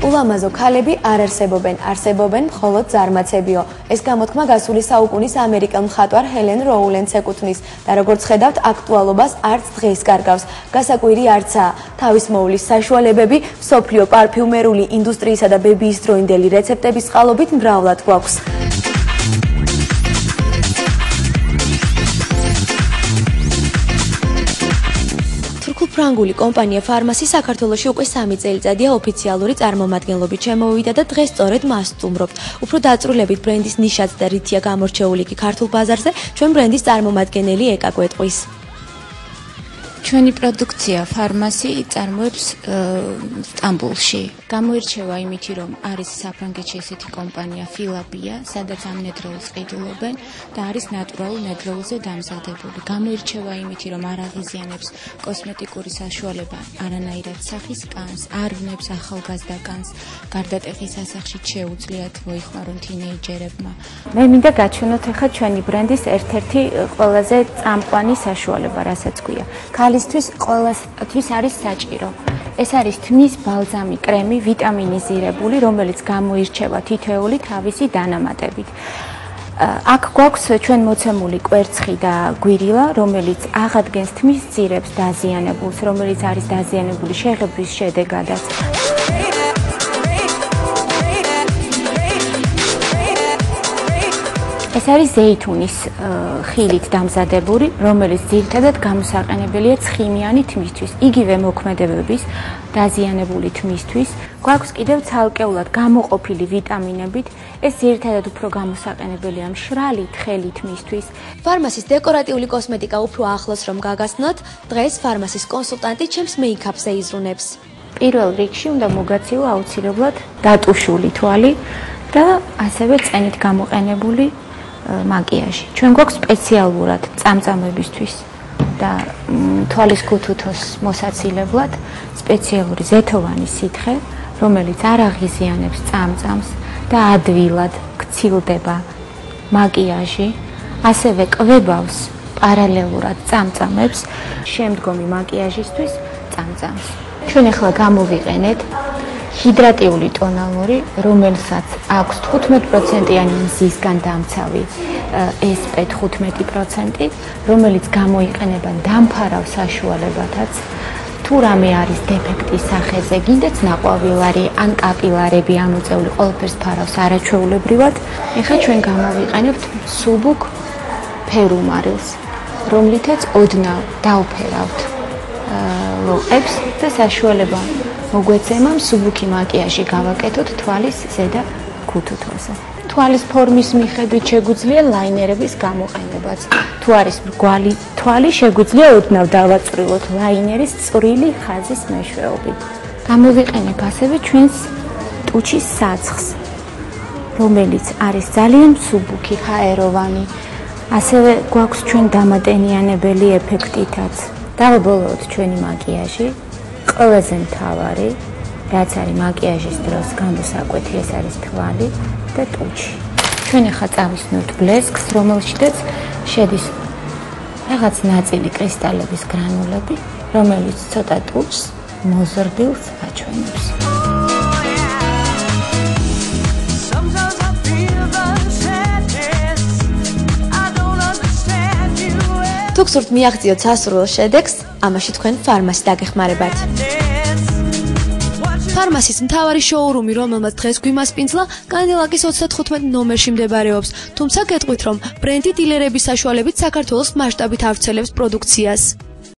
ულამაზო ქალები არ არსებობენ, არსებობენ მხოლოდ ზარმაცებიო. ეს გამოთქმა გასული საუკუნის ამერიკელ მხატვარ ჰელენ როულენდს ეკუთვნის და როგორც ხედავთ, აქტუალობას არც დღეს კარგავს. გასაკვირი არცაა, თავის მოვლის საშუალებები მსოფლიო პარფიუმერული ინდუსტრიისა და ბებიის დროინდელი რეცეპტების წყალობით მრავლად გვაქვს. ფრანგული კომპანია ფარმასი საქართველოში უკვე 3 წელიწადია ოფიციალური წარმომადგენლობით შემოვიდა და დღეს სწორედ მას სტუმრობთ. უფრო დაწვრილებით ბრენდის ნიშაც და რითია გამორჩეული კი ქართულ ბაზარზე, ჩვენ ბრენდის წარმომადგენელი ეკა გვეტყვის. ჩვენი პროდუქცია ფარმასი წარმოებს სტამბოლში. გამოირჩევა იმით, რომ არის საფრანგეთში ესეთი კომპანია ფილაბია, სადაც ამ ნედლეულს ყიდულობენ და არის ნატურალურ ნედლეულზე დამზადებული. გამოირჩევა იმით, რომ არ აღიზიანებს კოსმეტიკური საშუალება არანაირად სახის კანს, არ ვნებს ახალგაზრდა კანს, გარდატეხის სასახში შეუძლიათ მოიხმარონ თინეიჯერებმა. მე მინდა გაჩვენოთ ახლა ჩვენი ბრენდის ერთ-ერთი ყველაზე წამყვანი საშუალება, რასაც ქვია. ქალისთვის ყოველთვის არის საჭირო. ეს არის თმის ბალზამი კრემი, ვიტამინიზირებული, რომელიც გამოირჩევა თითოეული თავისი დანამატებით. აქ გვაქვს ჩვენ მოცემული კვერცხი და გვირილა, რომელიც აღადგენს თმის ძირებს დაზიანებულს, რომელიც არის დაზიანებული შეღებვის შედეგადაც. ეს არის ზეითუნის ხილით დამზადებული, რომელიც ძირითადად გამოსაყენებელია ცხიმიანი თმისთვის, იგივე მოქმედებების დაზიანებული თმისთვის. გვაქვს კიდევ ცალკეულად გამოყოფილი ვიტამინებით, ეს ძირითადად უფრო გამოსაყენებელია მშრალი თხელი თმისთვის. ფარმასის დეკორატიული კოსმეტიკა უფრო ახლოს რომ გაგაცნოთ, დღეს ფარმასის კონსულტანტი ჩემს მეიქაპზე იზრუნებს. პირველ რიგში უნდა მოგაციო აუცილებლად დატუშული თვალი და ასევე წენით გამოყენებული მაკიაჟი. ჩვენ გვაქვს სპეციალურად წამწამებისთვის და თვალის ქუთუთოს მოსაცილებლად სპეციალური ზეთოვანი სითხე, რომელიც არ აღიზიანებს წამწამს და ადვილად გცილდება მაკიაჟი, ასევე კვებავს პარალელურად წამწამებს შემდგომი მაკიაჟისთვის წამწამს. ჩვენ ახლა გამოვიყენეთ ჰიდრატიული ტონალური, რომელსაც აქვს 15%-იანი მზისგან დამცავი SP 15%, რომელიც გამოიყენება დამფარავ საშუალებათაც. თუ რამე არის დეფექტი სახეზე, გინდაც ნაყვავილარი ან კაპილარები ამოწეული, ყველაფერს ფარავს არაჩვეულებრივად. ეხლა ჩვენ გამოვიყენებთ სუბუქ ფერუმარილს, რომლითაც ოდნავ დავფერავთ ლოყებს და საშუალება მოგვეცემა მსუბუქი მაკიაჟი გავაკეთოთ თვალის ზედა ქუთუთოზე. თვალის ფორმის მიხედვით შეგვიძლია ლაინერების გამოყენებაც. თუ არის მრგვალი თვალი, შეგვიძლია ოდნავ დავაწვრილოთ ლაინერის წვრილი ხაზის მეშვეობით. გამოვიყენებ ასევე ჩვენს ტუჩის საცხს, რომელიც არის ძალიან მსუბუქი, ჰაეროვანი. ასევე გვაქვს ჩვენ დამატენიანებელი ეფექტითაც. დავაბოლოოთ ჩვენი მაკიაჟი. ყველაზე მთავარი, რაც არის მაკიაჟის დროს გამოსაკვეთი, ეს არის თვალი და ტუჩი. ჩვენ ახლა წავისნოთ ბლესკს, რომელშიც შედის რაღაც ნაწილი კრისტალების გრანულები, რომელიც ცოტა ტუჩს მოზრდილს აჩვენებს. თუ გსურთ მიაღწიოთ სასურველ შედეგს, ამაში თქვენ ფარმასი დაგეხმარებათ. ფარმასის მთავარი შოურუმი, რომელმაც დღეს გვიმასპინძლა, კანდილაკის 35 ნომერში მდებარეობს, თუმცა გეტყვით, რომ ბრენდი დილერების საშუალებით საქართველოს მასშტაბით ავრცელებს პროდუქციას.